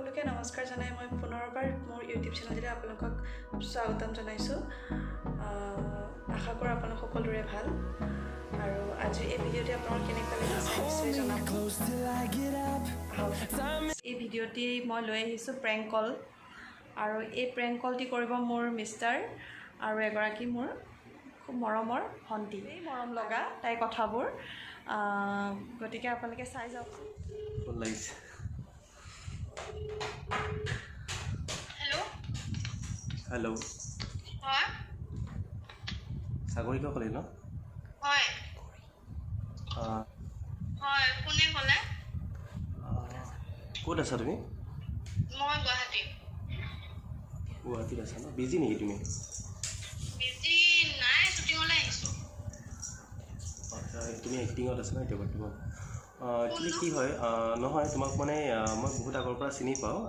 সকলোকে নমস্কাৰ জনাই মই পুনৰবাৰ মোৰ ইউটিউব চেনেলতে আপোনালোকক স্বাগতম জনাইছোঁ। আশা কৰোঁ আপোনালোক সকলোৰে ভাল আৰু আজি এই ভিডিঅ'টি আপোনালোক কেনেকুৱা লাগিছে নিশ্চয় জনাব। এই ভিডিঅ'টি মই লৈ আহিছোঁ প্ৰেংক কল, আৰু এই প্ৰেংক কলটি কৰিব মোৰ মিষ্টাৰ আৰু এগৰাকী মোৰ খুব মৰমৰ ভণ্টি। এই মৰম লগা তাইৰ কথাবোৰ, গতিকে আপোনালোকে চাই যাওক। हेलो হয় সাগৰিকা ক'লে ন? হয় হয় কোনে ক'লে? ক'ত আছা তুমি? মই গুৱাহাটীত আছা ন? বিজি নেকি তুমি? বিজি নাই, শ্বুটিঙলৈ আহিছোঁ। তুমি এক্টিঙত আছা ন এতিয়া বৰ্তমান? একচুৱেলি কি হয়, নহয় তোমাক মানে মই বহুত আগৰ পৰা চিনি পাওঁ,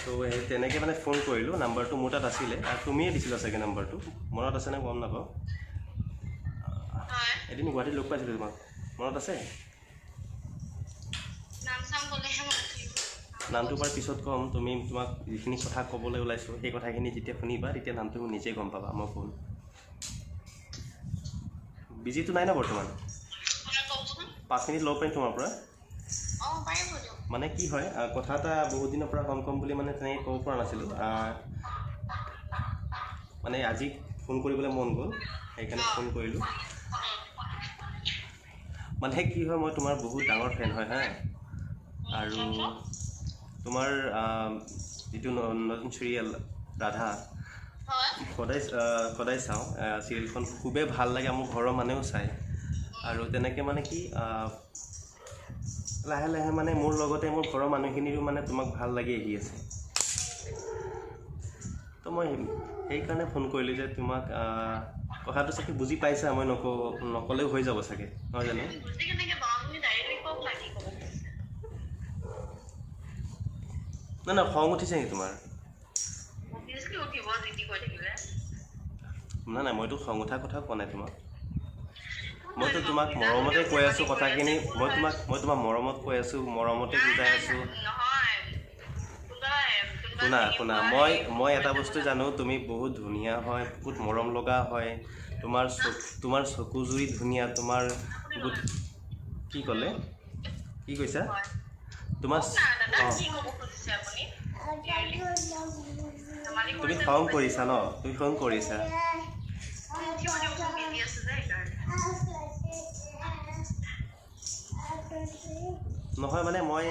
তো তেনেকৈ মানে ফোন কৰিলোঁ। নাম্বাৰটো মোৰ তাত আছিলে, তুমিয়ে দিছিলা চাগে নাম্বাৰটো, মনত আছেনে গম নাপাওঁ। এদিন গুৱাহাটীত লগ পাইছিলোঁ তোমাক, মনত আছে? নামটো বাৰু পিছত ক'ম, তোমাক যিখিনি কথা ক'বলৈ ওলাইছোঁ সেই কথাখিনি যেতিয়া শুনিবা তেতিয়া নামটো নিজে গম পাবা। মই কোন বিজিটো নাই ন বৰ্তমান? 5 মিনিট ল'ব পাৰিম তোমাৰ পৰা? মানে কি হয়, কথা এটা বহুত দিনৰ পৰা কম বুলি মানে তেনেকৈ ক'ব পৰা নাছিলোঁ, মানে আজি ফোন কৰিবলৈ মন গ'ল সেইকাৰণে ফোন কৰিলোঁ। মানে কি হয়, মই তোমাৰ বহুত ডাঙৰ ফেন হয় হা, আৰু তোমাৰ যিটো নতুন চিৰিয়েল ৰাধা সদায় চাওঁ, চিৰিয়েলখন খুবেই ভাল লাগে, মোৰ ঘৰৰ মানুহেও চায়। আৰু তেনেকৈ মানে কি লাহে লাহে মানে মোৰ লগতে মোৰ ঘৰৰ মানুহখিনিৰো মানে তোমাক ভাল লাগি আহি আছে। তো মই সেইকাৰণে ফোন কৰিলোঁ যে তোমাক কথাটো চাগে বুজি পাইছা, মই নক'লেও হৈ যাব চাগে, নহয় জানো? নাই খং উঠিছে নেকি তোমাৰ? নাই মইতো খং উঠাৰ কথা কোৱা নাই তোমাক, মইতো তোমাক মৰমতে কৈ আছোঁ কথাখিনি। মই তোমাক মৰমত কৈ আছোঁ, মৰমতে বুজাই আছোঁ। শুনা মই এটা বস্তু জানো, তুমি বহুত ধুনীয়া হয়, বহুত মৰম লগা হয়, তোমাৰ চকুজুৰি ধুনীয়া, তোমাৰ কি ক'লে? কি কৈছা? তোমাৰ তুমি খং কৰিছা ন? তুমি খং কৰিছা নহয়, মানে মই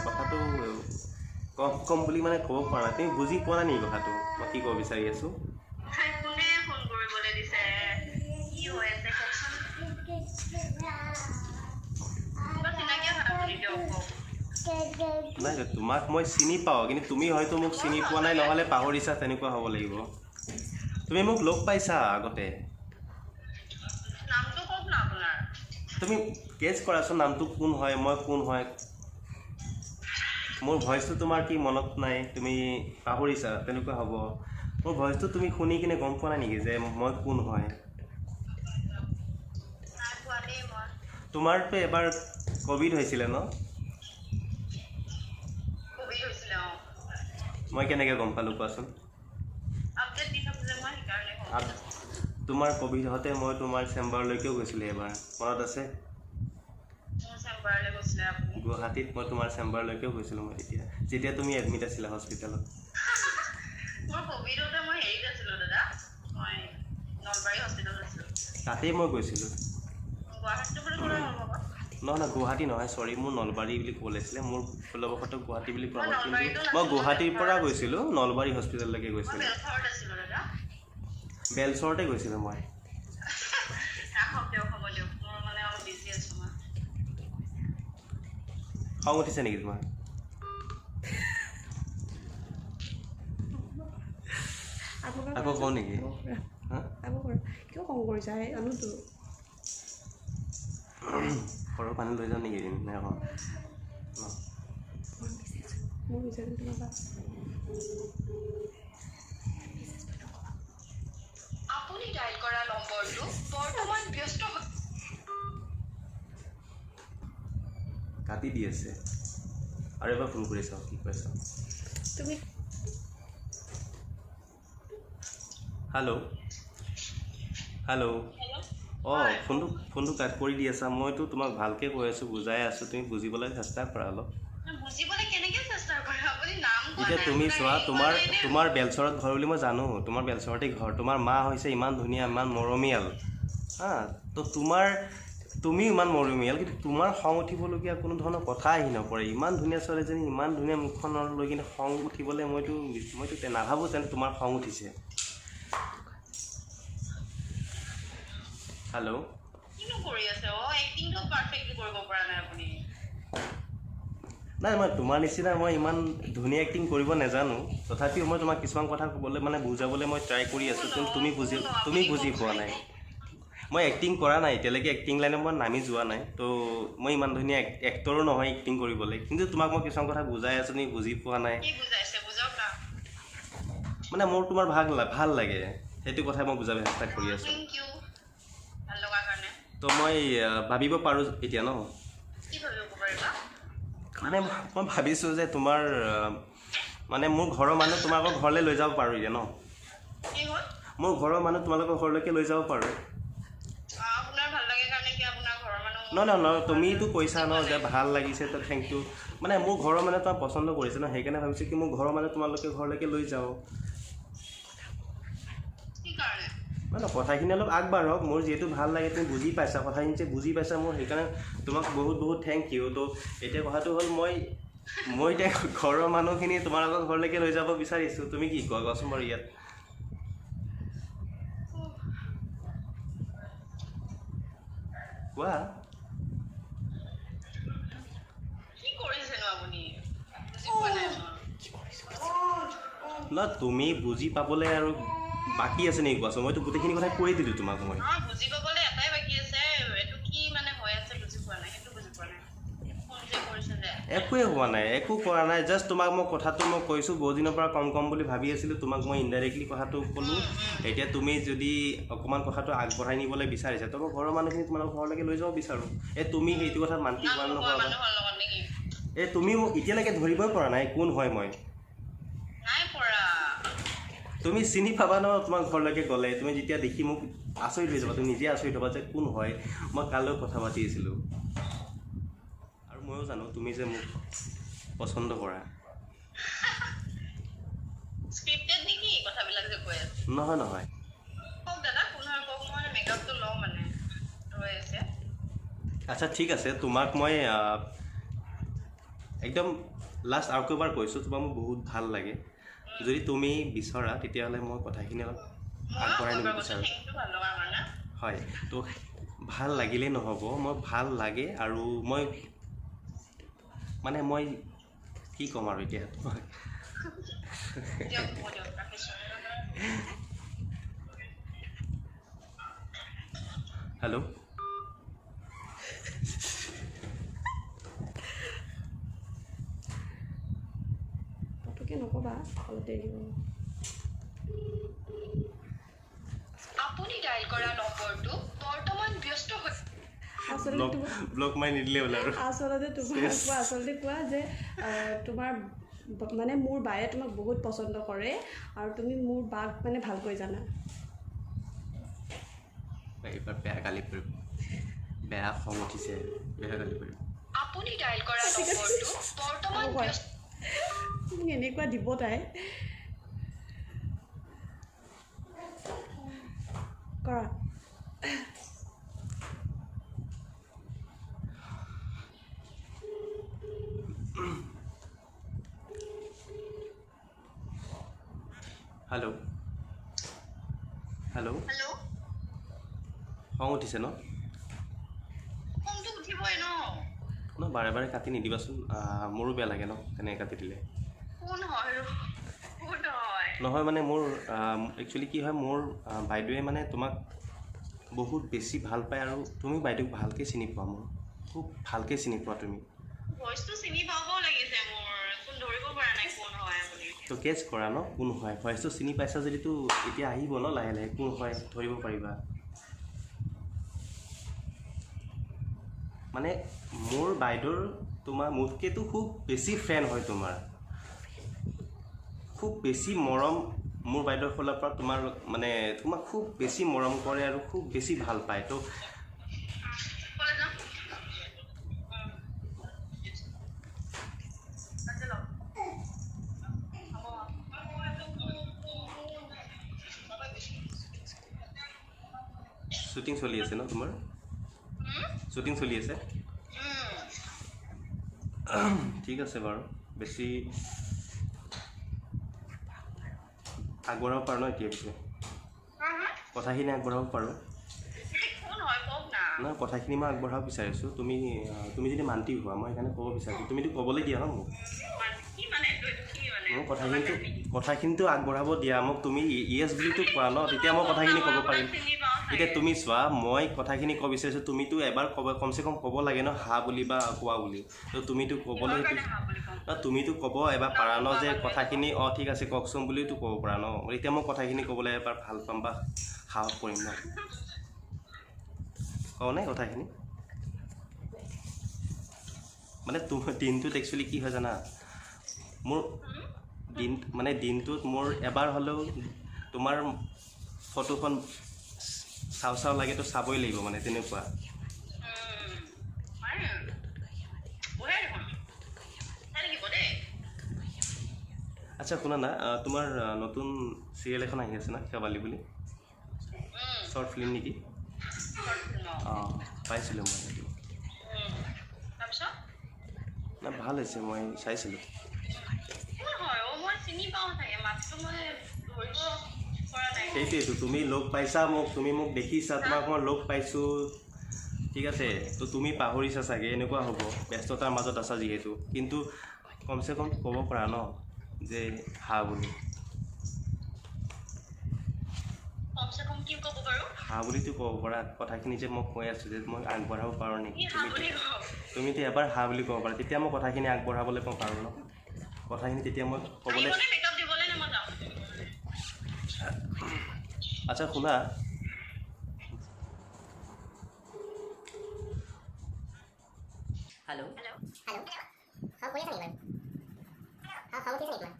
কথাটো কম বুলি মানে ক'ব পৰা নাই। তুমি বুজি পোৱা নাই নেকি কথাটো মই কি ক'ব বিচাৰি আছোঁ? নাই, তোমাক মই চিনি পাওঁ, কিন্তু তুমি হয়তো মোক চিনি পোৱা নাই, নহ'লে পাহৰিছা, তেনেকুৱা হ'ব লাগিব। তুমি মোক লগ পাইছা আগতে, তুমি গেছ কৰাচোন নামটো কোন হয়, মই কোন হয়। মোৰ ভইচটো তোমাৰ কি মনত নাই? তুমি পাহৰিছা, তেনেকুৱা হ'ব। মোৰ ভইচটো তুমি শুনি কিনে গম পোৱা নাই নেকি যে মই কোন হয়? তোমাৰতো এবাৰ ক'ভিড হৈছিলে ন? মই কেনেকৈ গম পালোঁ কোৱাচোন? তোমাৰ ক'ভিড হওঁতে মই তোমাৰ চেম্বাৰলৈকেও গৈছিলোঁ এবাৰ, মনত আছে? গুৱাহাটীত মই তোমাৰ চেম্বাৰলৈকেও গৈছিলোঁ মই যেতিয়া তুমি এডমিট আছিলা হস্পিটেলত। তাতেই মই গৈছিলোঁ। নহয় গুৱাহাটী নহয়, চৰি, মোৰ নলবাৰী বুলি ক'ব লাগিছিলে, মোৰ ভুলবশতঃ গুৱাহাটী বুলি কোৱা হ'ল, কিন্তু মই গুৱাহাটীৰ পৰা গৈছিলোঁ, নলবাৰী হস্পিটেললৈকে গৈছিলোঁ। বেলচৰতে গৈছিলোঁ মই। খং উঠিছে নেকি তোমাৰ? আকৌ কওঁ নেকি? কিয় খং কৰিছা? জানোতো ঘৰৰ পানী লৈ যাওঁ নেকি এদিন? নাই আকৌ মোৰ বিচাৰি তোমাৰ আপুনি ডাইল কৰা নম্বৰটো বৰ্তমান ব্যস্ত। কাটি দি আছে। আৰু এবাৰ ফোন কৰি চাওঁ কি কৈছা তুমি হেল্ল' হেল্ল' অঁ ফোনটো কাট কৰি দি আছা মইতো তোমাক ভালকৈ কৈ আছোঁ বুজাই আছোঁ তুমি বুজিবলৈ চেষ্টা কৰা অলপ এতিয়া তুমি চোৱা তোমাৰ বেলচৰত ঘৰ বুলি মই জানো তোমাৰ বেলচৰতে ঘৰ তোমাৰ মা হৈছে ইমান ধুনীয়া ইমান মৰমীয়াল তো তুমিও ইমান মৰমীয়াল কিন্তু তোমাৰ খং উঠিবলগীয়া কোনো ধৰণৰ কথা আহি নপৰে ইমান ধুনীয়া ছোৱালীজনী ইমান ধুনীয়া মুখখনৰ লৈ কিনে খং উঠিবলৈ মইতো নাভাবোঁ যেন তোমাৰ খং উঠিছে হেল্ল' নাই মই তোমাৰ নিচিনা মই ইমান ধুনীয়া এক্টিং কৰিব নাজানো তথাপিও মই তোমাক কিছুমান কথা ক'বলৈ মানে বুজাবলৈ মই ট্ৰাই কৰি আছোঁ কিন্তু তুমি বুজি পোৱা নাই মই এক্টিং কৰা নাই এতিয়ালৈকে এক্টিং লাইনত মই নামি যোৱা নাই তো মই ইমান ধুনীয়া এক্টৰো নহয় এক্টিং কৰিবলৈ কিন্তু তোমাক মই কিছুমান কথা বুজাই আছোঁ তুমি বুজি পোৱা নাই মানে মোৰ তোমাৰ ভাল লাগে সেইটো কথাই মই বুজাব চেষ্টা কৰি আছোঁ তো মই ভাবিব পাৰোঁ এতিয়া ন মানে মই ভাবিছোঁ যে তোমাৰ মানে মোৰ ঘৰৰ মানুহ তোমালোকৰ ঘৰলৈ লৈ যাব পাৰোঁ এতিয়া ন মোৰ ঘৰৰ মানুহ তোমালোকৰ ঘৰলৈকে লৈ যাব পাৰোঁ নহয় তুমিতো কৈছা ন যে ভাল লাগিছে তো থেংক ইউ মানে মোৰ ঘৰৰ মানুহে তোমাক পচন্দ কৰিছে ন সেইকাৰণে ভাবিছোঁ কি মোৰ ঘৰৰ মানুহ তোমালোকে ঘৰলৈকে লৈ যাওঁ মানে কথাখিনি অলপ আগবাঢ়ক মোৰ যিহেতু ভাল লাগে তুমি বুজি পাইছা কথাখিনি যে বুজি পাইছা মোৰ সেইকাৰণে তোমাক বহুত থেংক ইউ তো এতিয়া কথাটো হ'ল মই এতিয়া ঘৰৰ মানুহখিনি তোমালোকৰ ঘৰলৈকে লৈ যাব বিচাৰিছোঁ তুমি কি কোৱা কোৱাচোন বাৰু ইয়াত কোৱা ন তুমি বুজি পাবলৈ আৰু বাকী আছে নেকি কোৱাচোন মইতো গোটেইখিনি কথা কৈ দিলোঁ তোমাক মই একোৱে হোৱা নাই একো কৰা নাই জাষ্ট তোমাক মই কথাটো মই কৈছোঁ বহুত দিনৰ পৰা কম বুলি ভাবি আছিলোঁ তোমাক মই ইনডাইৰেক্টলি কথাটো ক'লোঁ এতিয়া তুমি যদি অকণমান কথাটো আগবঢ়াই নিবলৈ বিচাৰিছা তো মই ঘৰৰ মানুহখিনি তোমালোকৰ ঘৰলৈকে লৈ যাব বিচাৰোঁ তুমি সেইটো কথা মান্তি কৰা নহয় তুমি মোক এতিয়ালৈকে ধৰিবই পৰা নাই কোন হয় মই তুমি চিনি পাবা ন তোমাৰ ঘৰলৈকে গ'লে তুমি যেতিয়া দেখি মোক আচৰিত হৈ যাবা তুমি নিজে আচৰিত হ'বা যে কোন হয় মই কালৈ কথা পাতি আছিলোঁ আৰু ময়ো জানো তুমি যে মোক পচন্দ কৰা নহয় আচ্ছা ঠিক আছে তোমাক মই একদম লাষ্ট আৰু এবাৰ কৈছোঁ তোমাক মোক বহুত ভাল লাগে যদি তুমি বিচৰা তেতিয়াহ'লে মই কথাখিনি অলপ আগবঢ়াই নিব বিচাৰোঁ হয় তো ভাল লাগিলেই নহ'ব মই ভাল লাগে আৰু মই কি ক'ম আৰু এতিয়া হেল্ল' নক'বা অলপ দেৰি আপুনি ডাইল কৰা নম্বৰটো বৰ্তমান ব্যস্ত হৈ ব্লক মাৰি নিদিলে হ'ল আৰু আচলতে কোৱা যে তোমাৰ মানে মোৰ বায়ে তোমাক বহুত পচন্দ কৰে আৰু তুমি মোৰ বাক মানে ভালকৈ জানা এইবাৰ বেয়া গালি পৰিব বেয়া খং উঠিছে বেয়া গালি পৰিব আপুনি ডাইল কৰা নম্বৰটো বৰ্তমান ব্যস্ত মোক এনেকুৱা দিব তাই কৰা হেল্ল' খং উঠিছে ন বাৰে বাৰে কাটি নিদিবাচোন মোৰো বেয়া লাগে ন তেনেকৈ কাটি দিলে নহয় মানে মোৰ একচুৱেলি কি হয় মোৰ বাইদেৱে মানে তোমাক বহুত বেছি ভাল পায় আৰু তুমি বাইদেউক ভালকৈ চিনি পোৱা মোৰ খুব ভালকৈ চিনি পোৱা তুমি তো গেছ কৰা ন কোন হয় ভইচটো চিনি পাইছা যদিতো এতিয়া আহিব ন লাহে লাহে কোন হয় ধৰিব পাৰিবা মানে মোৰ বাইদেউৰ তোমাৰ মোতকেতো খুব বেছি ফ্ৰেণ্ড হয় তোমাৰ খুব বেছি মৰম মোৰ বাইদেউৰ ফালৰ পৰা তোমাৰ মানে তোমাক খুব বেছি মৰম কৰে আৰু খুব বেছি ভাল পায় তো শ্বুটিং চলি আছে ন তোমাৰ শ্বুটিং চলি আছে ঠিক আছে বাৰু বেছি আগবঢ়াব পাৰোঁ ন এতিয়া পিছে কথাখিনি আগবঢ়াব পাৰোঁ নহয় কথাখিনি মই আগবঢ়াব বিচাৰিছোঁ তুমি যদি মান্তি হোৱা মই সেইকাৰণে ক'ব বিচাৰিছোঁ তুমিতো ক'বলৈ দিয়া ন মোক মোক কথাখিনিতো আগবঢ়াব দিয়া মোক তুমি ইয়েছ বুলিতো কোৱা ন তেতিয়া মই কথাখিনি ক'ব পাৰিম এতিয়া তুমি চোৱা মই কথাখিনি ক'ব বিচাৰিছোঁ তুমিতো এবাৰ কমচে কম ক'ব লাগে ন হা বুলি বা কোৱা বুলি তো তুমিতো ক'বলৈ তুমিতো ক'ব এবাৰ পাৰা ন যে কথাখিনি অঁ ঠিক আছে কওকচোন বুলিতো ক'ব পাৰা ন এতিয়া মই কথাখিনি ক'বলৈ এবাৰ ভাল পাম বা সাহস কৰিম ন কওঁ নাই কথাখিনি মানে দিনটোত একচুৱেলি কি হয় জানা মোৰ দিনটোত মোৰ এবাৰ হ'লেও তোমাৰ ফটোখন চাওঁ লাগেতো চাবই লাগিব মানে তেনেকুৱা আচ্ছা শুনা না তোমাৰ নতুন চিৰিয়েল এখন আহি আছে না কাবালি বুলি শ্বৰ্ট ফিল্ম নেকি অঁ পাইছিলোঁ মই এইটো না ভাল হৈছে মই চাইছিলোঁ সেইটোৱেইতো তুমি লগ পাইছা তুমি মোক দেখিছা তোমাক মই লগ পাইছোঁ ঠিক আছে তো তুমি পাহৰিছা চাগে এনেকুৱা হ'ব ব্যস্ততাৰ মাজত আছা যিহেতু কিন্তু কমচে কম ক'ব পাৰা ন যে হা বুলি হা বুলিতো ক'ব পাৰা কথাখিনি যে মই কৈ আছোঁ যে মই আগবঢ়াব পাৰোঁ নেকি তুমিতো এবাৰ হা বুলি ক'ব পাৰা তেতিয়া মই কথাখিনি আগবঢ়াবলৈ মই পাৰোঁ ন কথাখিনি তেতিয়া মই ক'বলৈ আচ্ছা শুনা हेलो हेलो हेलो हाँ कोई नहीं मैम हाँ हाँ उठे नहीं मैम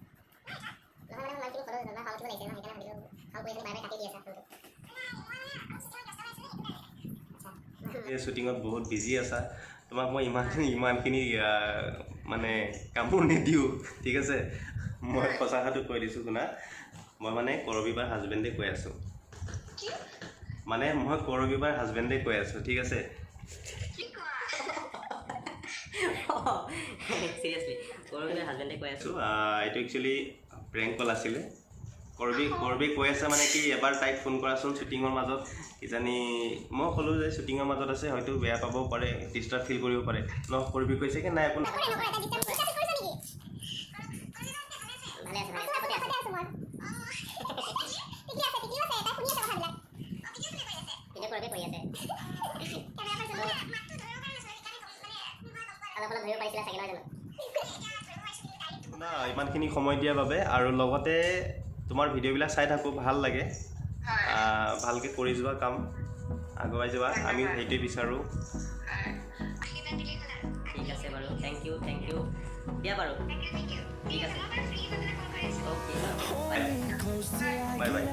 ना मैंने माइक को फॉलो करना हाँ उठे नहीं से ना है ना हाँ कोई नहीं बाय बाय काटे दिया था এই শ্বুটিঙত বহুত বিজি আছা তোমাক মই ইমানখিনি মানে কামবোৰ নিদিওঁ ঠিক আছে মই সঁচা কথাটো কৈ দিছোঁ শুনা মই মানে কৰবিবাৰ হাজবেণ্ডে কৈ আছোঁ মানে মই কৰবিবাৰ হাজবেণ্ডে কৈ আছোঁ ঠিক আছে সিৰিয়াসলি কৰবিৰ হাজবেন্ডে কই আছো এইটো একচুৱেলি প্ৰেংক কল আছিলে কৰবি কৈ আছে মানে কি এবাৰ তাইক ফোন কৰাচোন শ্বুটিঙৰ মাজত কিজানি মই ক'লোঁ যে শ্বুটিঙৰ মাজত আছে হয়তো বেয়া পাবও পাৰে ডিষ্টাৰ্ব ফিল কৰিব পাৰে ন কৰবি কৈছে কি নাই একো না ইমানখিনি সময় দিয়াৰ বাবে আৰু লগতে তোমাৰ ভিডিঅ'বিলাক চাই থাকোঁ ভাল লাগে ভালকৈ কৰি যোৱা কাম আগুৱাই যোৱা আমি সেইটোৱে বিচাৰোঁ ঠিক আছে বাৰু থ্যাংক ইউ দিয়া বাৰু ঠিক আছে ওকে বাই বাই